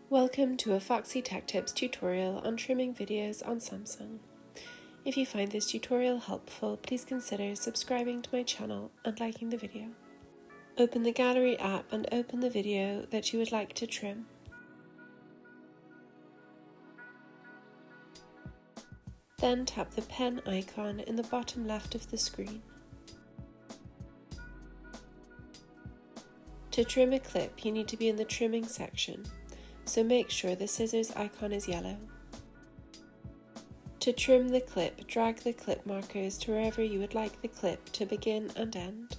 Welcome to a Foxy Tech Tips tutorial on trimming videos on Samsung. If you find this tutorial helpful, please consider subscribing to my channel and liking the video. Open the Gallery app and open the video that you would like to trim. Then tap the pen icon in the bottom left of the screen. To trim a clip, you need to be in the trimming section, so make sure the scissors icon is yellow. To trim the clip, drag the clip markers to wherever you would like the clip to begin and end.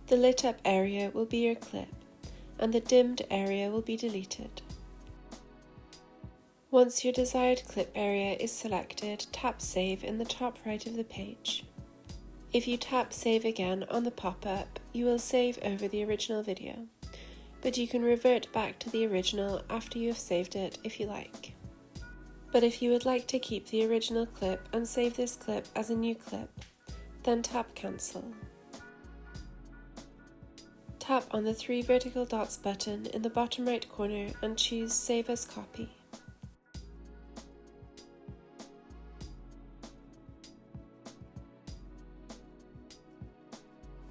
The lit up area will be your clip, and the dimmed area will be deleted. Once your desired clip area is selected, tap Save in the top right of the page. If you tap Save again on the pop-up, you will save over the original video, but you can revert back to the original after you have saved it if you like. But if you would like to keep the original clip and save this clip as a new clip, then tap Cancel. Tap on the 3 vertical dots button in the bottom right corner and choose Save as Copy.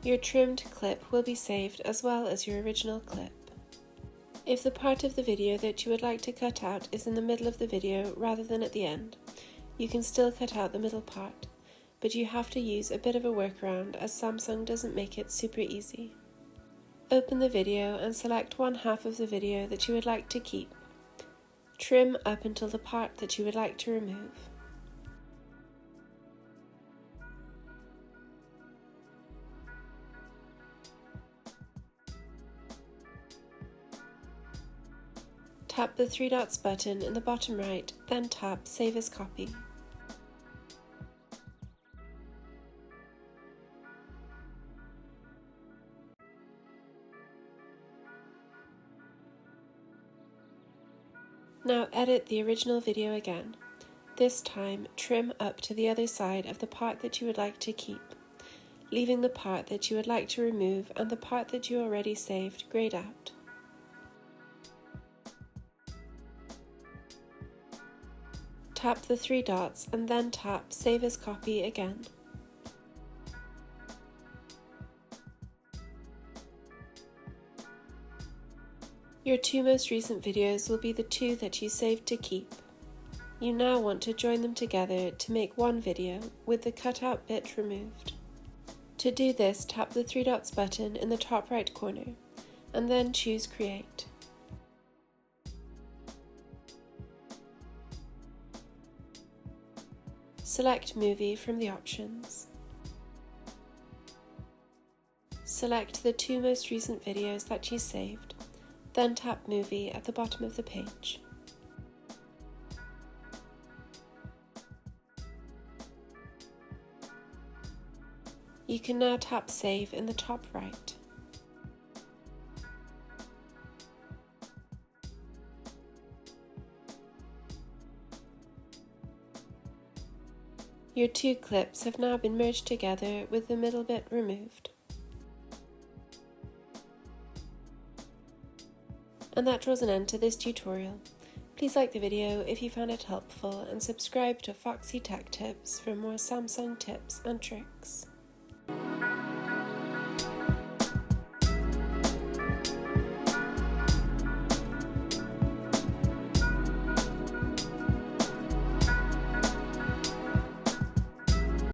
Your trimmed clip will be saved as well as your original clip. If the part of the video that you would like to cut out is in the middle of the video rather than at the end, you can still cut out the middle part, but you have to use a bit of a workaround as Samsung doesn't make it super easy. Open the video and select one half of the video that you would like to keep. Trim up until the part that you would like to remove. Tap the 3 dots button in the bottom right, then tap Save as Copy. Now edit the original video again. This time, trim up to the other side of the part that you would like to keep, leaving the part that you would like to remove and the part that you already saved grayed out. Tap the 3 dots and then tap Save as Copy again. Your 2 most recent videos will be the 2 that you saved to keep. You now want to join them together to make one video with the cutout bit removed. To do this, tap the 3 dots button in the top right corner and then choose Create. Select Movie from the options. Select the 2 most recent videos that you saved, then tap Movie at the bottom of the page. You can now tap Save in the top right. Your 2 clips have now been merged together with the middle bit removed. And that draws an end to this tutorial. Please like the video if you found it helpful and subscribe to Foxy Tech Tips for more Samsung tips and tricks.